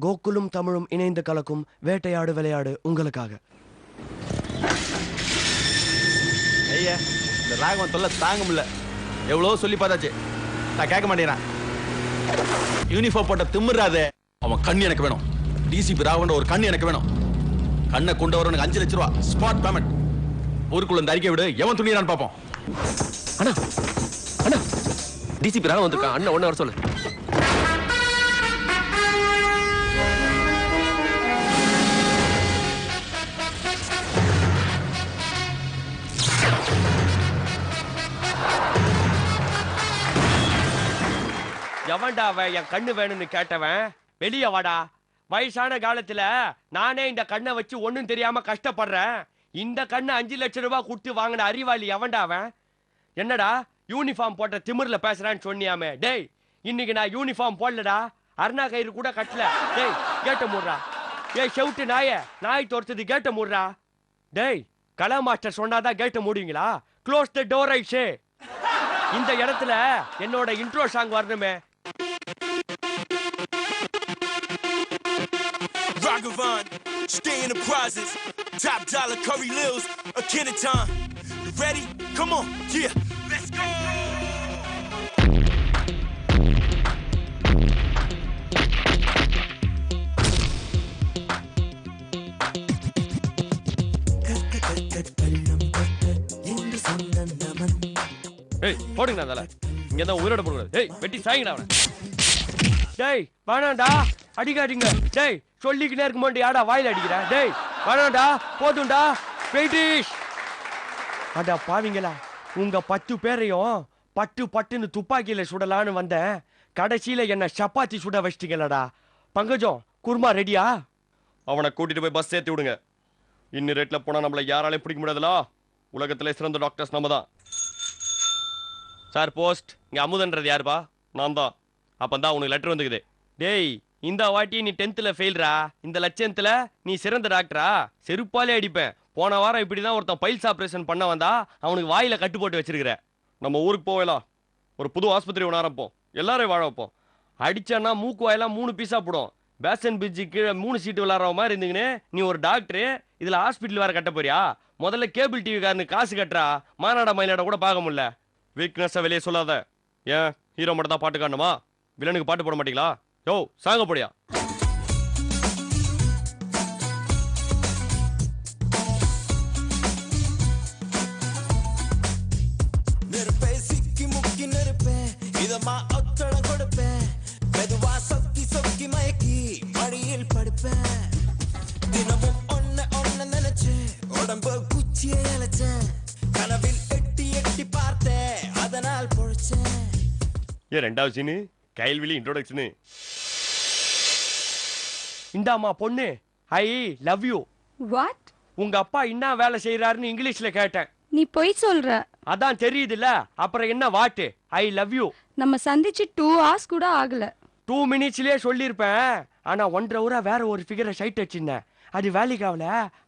கோகுலும் தமிழும் இணைந்து கலக்கும் வேட்டையாடு விளையாடு உங்களுக்காக. ஐயா, இந்த ராகவன் தொல்லை தாங்க முடியல. எவ்வளோ சொல்லி பார்த்தாச்சு, நான் கேட்க மாட்டேங்கிறேன். யூனிஃபார்ம் போட்ட திமிராதே. அவன் கண்ணு எனக்கு வேணும். டிசிபி ராகவன் ஒரு கண்ணு எனக்கு வேணும். கண்ணை கொண்டு வரவனுக்கு 5 லட்சம் ரூபா ஸ்பாட் பேமெண்ட். ஊருக்குள்ள இந்த அறிக்கை விடு, எவன் துணியான்னு பார்ப்போம். அண்ணா அண்ணா, டிசிபி ராகவன் வந்திருக்கான். அண்ணா ஒன்னு வர சொல்லு. எவன்டா அவன் என் கண்ணு வேணும்னு கேட்டவன்? வெளியே வாடா. வயசான காலத்துல நானே இந்த கண்ணை வச்சு ஒன்னும் தெரியாம கஷ்டப்படுறேன். இந்த கண்ணு 5 லட்சம் ரூபாய் கொடுத்து வாங்கின அறிவாளி எவன்டா அவன்? என்னடா யூனிஃபார்ம் போட்ட திமிர்ல பேசுறான்னு சொன்னியாமே. டேய், இன்னைக்கு நான் யூனிஃபார்ம் போடலடா. அருணா கயிறு கூட கட்டல. டேய், கேட்ட மூடுறா. ஏய் செவுட்டு நாய் தோர்த்தது கேட்ட மூடுறா. டேய், கலா மாஸ்டர் சொன்னாதான் கேட்ட மூடுவீங்களா? க்ளோஸ் த டோர் ஐ சே. இந்த இடத்துல என்னோட இன்ட்ரோ சாங் வரணுமே. Ragavan, stay in the prizes. Top dollar Curry Lils, a Kenneton. You ready? Come on, yeah, let's go. ஏய் போடுங்க அதல. இங்க தான் உயிரோட போடுறது. ஏய் வெட்டி சாய்ங்கடா அவனை. டேய் வேணாம்டா, அடிக்காதீங்க. டேய் சொல்லிக்கிட்டே இருக்கும்போது யாடா வாயில அடிக்கிற? டேய் வேணாம்டா, போதும்டா. வெயிட்டிஷ். அடா பாவிங்களா, உங்க 10 பேரையும் பட்டுன்னு துப்பாக்கியில சுடலான்னு வந்தேன். கடைசியில என்ன சப்பாத்தி சுட வச்சிட்டீங்களடா. பங்கஜம், குருமா ரெடியா? அவனை கூட்டிட்டு போய் பஸ் ஏத்தி விடுங்க. இன்னும் ரேட்ல போனா நம்மள யாராலையும் பிடிக்க முடியாதுல. உலகத்திலே சிறந்த டாக்டர்ஸ் நம்ம தான். Sir post. இங்க அமுதன்றது யாருப்பா? நான் தான். அப்பந்தான் உனக்கு லெட்டர் வந்துக்குது. டேய், இந்த வாட்டி நீ 10th ஃபெயில்ரா. இந்த லட்சத்துல நீ சிறந்த டாக்டரா? செருப்பாலே அடிப்பேன். போன வாரம் இப்படிதான் ஒருத்தன் பைல்ஸ் ஆபரேஷன் பண்ண வந்தா அவனுக்கு வாயில கட்டு போட்டு வச்சிருக்கிற. நம்ம ஊருக்கு போகலாம். ஒரு புது ஆஸ்பத்திரி ஒன்று ஆரம்பிப்போம். எல்லாரும் வாழ வைப்போம். அடிச்சானா மூக்கு வாயெல்லாம் 3 பீஸா போடும். பேசன் பிரிட்ஜு கீழே 3 சீட்டு விளாடுற மாதிரி இருந்துங்கன்னு நீ ஒரு டாக்டரு, இதுல ஹாஸ்பிட்டல் வேற கட்ட போறியா? முதல்ல கேபிள் டிவி காரனுக்கு காசு கட்டுறா. மாநாட மயிலாட கூட பார்க்க முடியல. வீக்னஸை வெளியே சொல்லாத. ஏன் ஹீரோ மட்டும் தான் பாட்டு காணுமா? வில்லனுக்கு பாட்டு போட மாட்டீங்களா? யோ சாங்க போடியா. நெருப்பே சிக்கி முக்கி நெருப்பே, இதமா ஒத்தடம் கொடுப்பேன். மெதுவா சொக்கி மயக்கி மடியில் படுப்பேன். தினமும் ஒன்ன நினைச்சு உடம்பு குச்சியை இழைச்சேன். கனவில் எட்டி பார்த்தேன், அதனால் பொழைச்சேன். ஏன் ரெண்டாவது சீனு கைல்விழி இன்ட்ரோடக்ஷனு. இந்தாமா பொண்ணு, ஐ லவ் யூ. வாட்? உங்க அப்பா என்ன வேலை செய்யறாருன்னு இங்கிலீஷ்ல கேட்டேன். நீ போய் சொல்ற. அதான் தெரியுதுல்ல, அப்புறம் என்ன வாட்டு? I love you. நம்ம சந்திச்சு 2 hours கூட ஆகல. 2 மினிட்ஸ்லயே சொல்லிருப்பேன். ஆனா 1.5 hour வேற ஒரு ஃபிகரை சைட் வச்சிருந்தேன். அது வேலைக்காவல,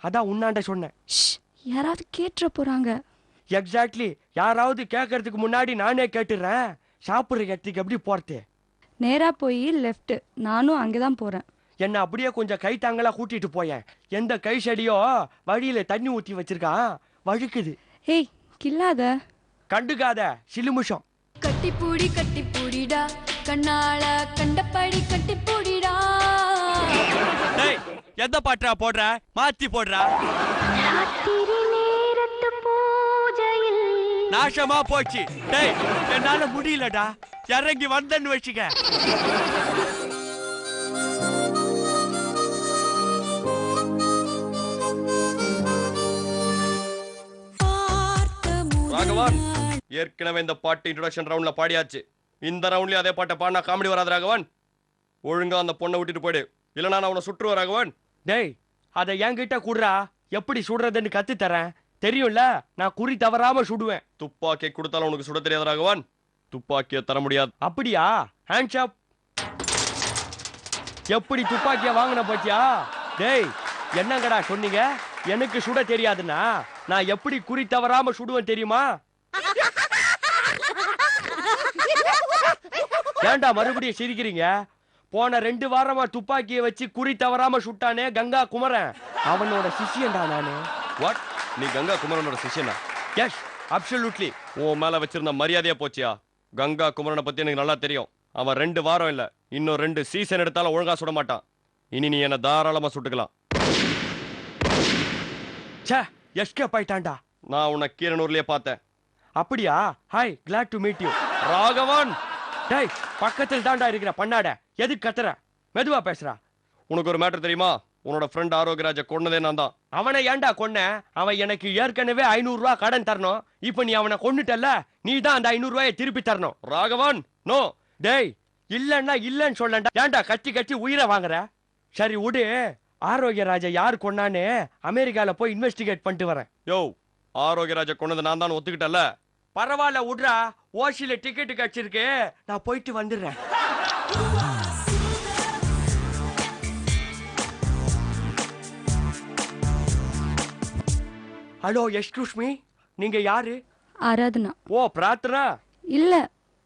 அதான் உன்னாண்ட சொன்னேன். யாராவது கேட்டுற போறாங்க. எக்ஸாக்ட்லி. யாராவது கேட்கறதுக்கு முன்னாடி நானே கேட்டுறேன். சாப்பிடுற இடத்துக்கு எப்படி போறது? நேரா போய் லெஃப்ட். நானும் அங்கதான் போறேன். என்ன அப்படியே கொஞ்சம் கை தாங்களா கூட்டிட்டு போயேன். எந்த கை செடியோ வழியில தண்ணி ஊத்தி வச்சிருக்கான், வழுக்குது. ஏய் கில்லாத. கண்டுக்காத சிலுமிஷம். கட்டி பூடிடா கண்ணால கண்டபடி கட்டி பூடிடா. டேய் எந்த பாட்டா போடுற? மாத்தி போடுறா. ராத்திரி நேரத்து பூஜையில் நாசமா போச்சு. டேய் என்னால முடியலடா. இறங்கி வந்தன்னு வச்சுக்க. ராகவன், ஏற்கனவே இந்த பாட்டு இன்ட்ரோடக்ஷன் ரவுண்ட்ல பாடியாச்சு. இந்த ரவுண்ட்லயும் அதே பாட்டை பாடினா காமெடி வராது ராகவன். ஒழுங்கா அந்த பொண்ணை விட்டுட்டு போயிடு, இல்லைனா நான் அவனை சுற்றுவேன் ராகவன். டேய் அதை என்கிட்ட குடுறா. எப்படி சுடுறதுன்னு கத்து தரேன். தெரியும்ல, நான் குறி தவறாம சுடுவேன். துப்பாக்கி கொடுத்தாலும் உனக்கு சுட தெரியாது ராகவன். துப்பாக்கியை தர முடியாது. அப்படியா? Hands up. எப்படி துப்பாக்கிய வாங்கின பாத்தியா? டேய் என்னங்கடா சொன்னீங்க? எனக்கு சுட தெரியாதுன்னா நான் எப்படி குறி தவறாம சுடுவேன் தெரியுமா? ஏண்டா மறுபடியும் சிரிக்கிறீங்க? போன 2 வாரமா துப்பாக்கியை வச்சு குறி தவறாம சுட்டானே கங்கா குமரன், அவனோட சிஷியன்டா நானு. வாட்? நீ கங்கா குமரனோட சிஷ்யனா? Yes, absolutely. உன் மேல வச்சிருந்த மரியாதையா போச்சியா? கங்கா குமரனை பத்தி எனக்கு நல்லா தெரியும். அவன் 2 வாரம் இல்ல, இன்னும் 2 சீசன் எடுத்தாலும் ஒழுங்கா சுட மாட்டான். இனி நீ என்ன தாராளமா சுட்டுக்கலாம். ச்சே, எஸ்கேப் ஆயிட்டான்டா. நான் உன்னை கீரனூர்லயே பார்த்தேன். அப்படியா? Hi, glad to meet you. Raghavan, டேய் பக்கத்தில் தாண்டா இருக்கிற பண்ணாட, எதுக்கு கத்துற? மெதுவா பேசுறா. உனக்கு ஒரு மேட்டர் தெரியுமா? உன்னோட ஃப்ரெண்ட் ஆரோக்கியராஜ கொன்னதே நான் தான். அவனை ஏன்டா கொன்ன? அவன் எனக்கு ஏற்கனவே 500 ரூபாய் கடன் தரணும். இப்ப நீ அவனை கொன்னுட்டல்ல, நீ தான் அந்த 500 ரூபாயை திருப்பி தரணும். ராகவன், நோ. டேய், இல்லன்னா இல்லன்னு சொல்லண்டா. ஏன்டா கத்தி கத்தி உயிரை வாங்குற? சரி விடு, ஆரோக்கியராஜ யார் கொன்னான்னு அமெரிக்கால போய் இன்வெஸ்டிகேட் பண்ணிட்டு வரேன். யோ, ஆரோக்கியராஜ கொன்னது நான் தான் ஒத்துக்கிட்டல. பரவாயில்ல விடுறா, ஓசில டிக்கெட் கிடைச்சிருக்கு, நான் போயிட்டு வந்துடுறேன். ஹலோ, எக்ஸ்கியூஸ் மீ, நீங்க யாரு? ஆராதனா. ஓ, பிரார்த்தனா. இல்ல,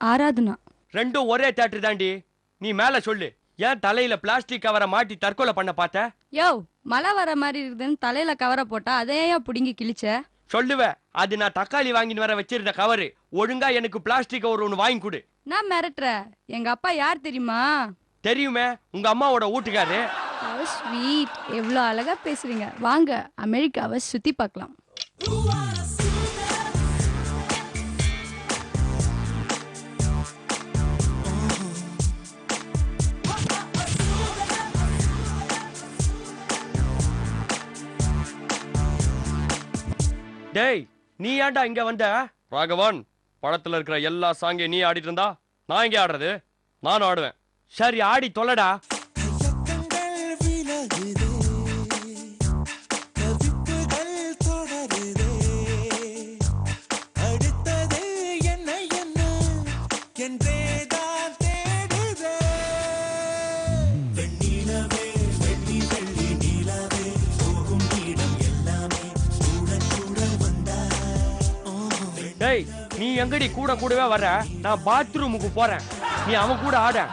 ஆராதனா. ரெண்டும் ஒரே தேட்டர் தாண்டி. நீ மேல சொல்லு, ஏன் தலையில பிளாஸ்டிக் கவரை மாட்டி தற்கொலை பண்ண பார்த்த? யோ, மழை வர மாதிரி இருக்குதுன்னு தலையில கவரை போட்டா அதையா புடுங்கி கிழிச்ச? சொல்லுவேன், அது நான் தக்காளி வாங்கின்னு வர வச்சிருந்த கவரு. ஒழுங்கா எனக்கு பிளாஸ்டிக் கவர் ஒன்று வாங்கி கொடு. நான் மிரட்டுற? எங்க அப்பா யார் தெரியுமா? தெரியுமே, உங்க அம்மாவோட வீட்டுக்காரு. ஸ்வீட், எவ்வளோ அழகா பேசுறீங்க. வாங்க அமெரிக்காவை சுத்தி பார்க்கலாம். டேய், நீ ஏன்டா இங்க வந்த? ராகவன், படத்துல இருக்கிற எல்லா சாங்கையும் நீ ஆடிட்டு இருந்தா நான் எங்கே ஆடுறது? நானும் ஆடுவேன். சரி, ஆடி தொலைடா. டேய், நீ எங்கடி கூட கூடவே வர? நான் பாத்ரூமுக்கு போறேன், நீ அவன் கூட ஆட.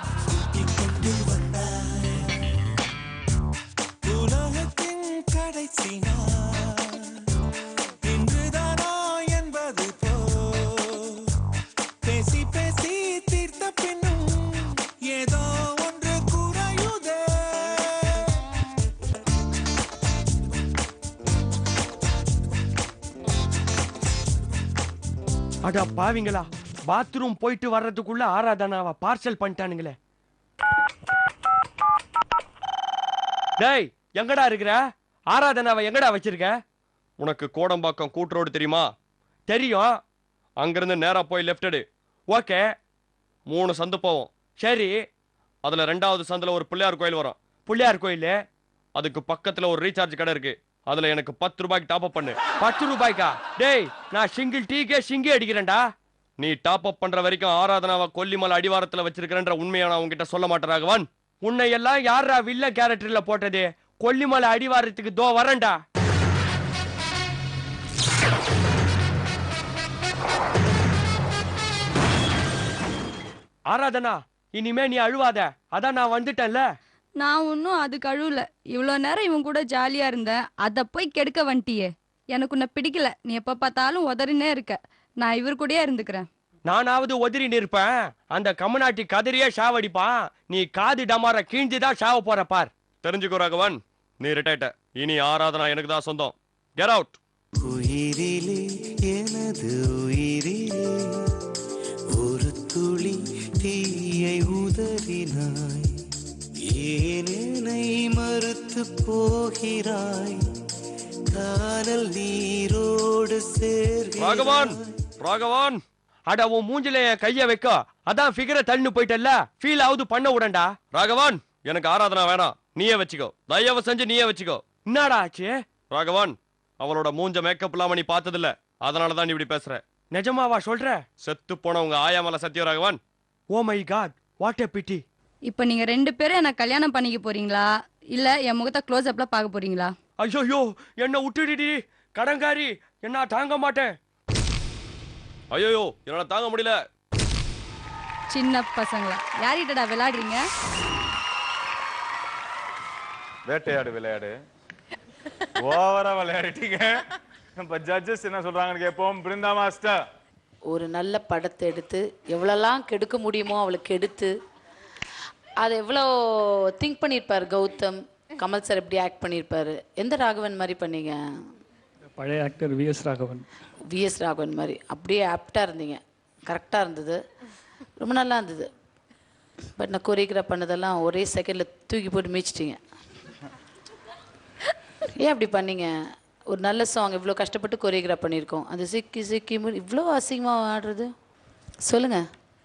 அடா பாவிங்களா, பாத்ரூம் போயிட்டு வர்றதுக்குள்ள ஆராதனாவ பார்சல் பண்ணிட்டானுங்களே. டேய், எங்கடா இருக்கிற? ஆராதனாவை எங்கடா வச்சிருக்க? உனக்கு கோடம்பாக்கம் கூட்டுரோடு தெரியுமா? தெரியும். அங்கிருந்து நேரா போய் லெஃப்ட் எடு. ஓகே. 3 சந்து போவோம். சரி. அதுல 2வது சந்துல ஒரு பிள்ளையார் கோயில் வரும். பிள்ளையார் கோயிலு? அதுக்கு பக்கத்துல ஒரு ரீசார்ஜ் கடை இருக்கு. அதுல எனக்கு 10 ரூபாய்க்கு டாப் அப் பண்ணு. 10 ரூபாய்க்கா? டேய், நான் சிங்கிள் டீக்கே சிங்கி அடிக்கிறேன்டா. நீ டாப் அப் பண்ற வரைக்கும் ஆராதனாவை கொல்லிமலை அடிவாரத்துல வச்சிருக்கிறன்ற உண்மையை நான் உன்கிட்ட சொல்ல மாட்டேன் ராகவன். உன்னை எல்லாம் யாரா வில்ல கேரக்டர்ல போட்டது? கொல்லிமலை அடிவாரத்துக்கு தோ வரேன்டா. ஆராதனா, இனிமே நீ அழுவாத, அதான் நான் வந்துட்டேன்ல. நான் ஒன்னும் அது கழுவல. இவ்வளோ நேரம் இவன் கூட ஜாலியா இருந்தேன், அத போய் கெடுக்க வந்துட்டியே. எனக்கு உன்னை பிடிக்கல. நீ எப்ப பார்த்தாலும் உதறினே இருக்க. நான் இவர் கூடயே இருந்துக்கிறேன். நானாவது உதறி நிற்பேன், அந்த கம்மநாட்டி கதறியே ஷாவடிப்பான். நீ காது டமார கீழ்ந்துதான் ஷாவ போற பார். தெரிஞ்சுக்கோ ராகவன், நீ ரிட்டையர்ட்ட. இனி ஆராதனா எனக்கு தான் சொந்தம். Get out. உயிரிலே எனது உயிரிலே ஒரு துளி தீயை உதறினாய். ஏனெனை மறுத்து போகிறாய்? கானல் நீரோடு ராகவன், ராகவன், அட உன் மூஞ்சில கைய வைக்க, அதான் ஃபிகரை தள்ளி போயிட்டல்ல, ஃபீல் ஆவது பண்ண விடண்டா. ராகவன், எனக்கு ஆராதனா வேணாம், நீயே வச்சுக்கோ. தயவு செஞ்சு நீயே வச்சுக்கோ. என்னடா ஆச்சு? ராகவன், அவளோட மூஞ்ச மேக்கப் இல்லாம நீ பார்த்ததில்ல, அதனாலதான் நீ இப்படி பேசுற. நிஜமாவா சொல்ற? செத்து போன உங்க ஆயா மேல சத்தியம் Raghavan. Oh my God, what a pity. இப்ப நீங்க 2 பேரும் என்ன கல்யாணம் பண்ணிக்க போறீங்களா, இல்ல என் முகத்தை க்ளோஸ் அப்ல பார்க்க போறீங்களா? ஐயோ, என்ன விட்டுடி கடங்காரி, என்ன தாங்க மாட்டேன். ஐயோ, என்னால தாங்க முடியல. சின்ன பசங்களா, யார்கிட்டடா விளையாடுறீங்க? வேட்டையாடு விளையாடு ஓவரா விளையாடிட்டீங்க. இப்ப ஜட்ஜஸ் என்ன சொல்றாங்கன்னு கேட்போம். பிருந்தா மாஸ்டர். ஒரு நல்ல படத்தை எடுத்து எவ்வளோலாம் கெடுக்க முடியுமோ அவளை கெடுத்து அதை எவ்வளோ திங்க் பண்ணியிருப்பார் கௌதம். கமல் சார் எப்படி ஆக்ட் பண்ணியிருப்பாரு. எந்த ராகவன் மாதிரி பண்ணீங்க? பழைய actor VS Raghavan. VS Raghavan மாதிரி அப்படியே ஆப்டாக இருந்தீங்க. கரெக்டாக இருந்தது, ரொம்ப நல்லா இருந்தது. பட் நான் கொரியோகிராஃப் பண்ணதெல்லாம் ஒரே செகண்டில் தூக்கி போட்டு மீச்சிட்டிங்க. ஏன் அப்படி பண்ணீங்க? ஒரு நல்ல சாங் இவ்வளோ கஷ்டப்பட்டு கொரியோகிராஃப் பண்ணியிருக்கோம். அந்த சிக்கி சிக்கி இவ்வளோ அசிங்கமாக ஆடுறது சொல்லுங்கள்.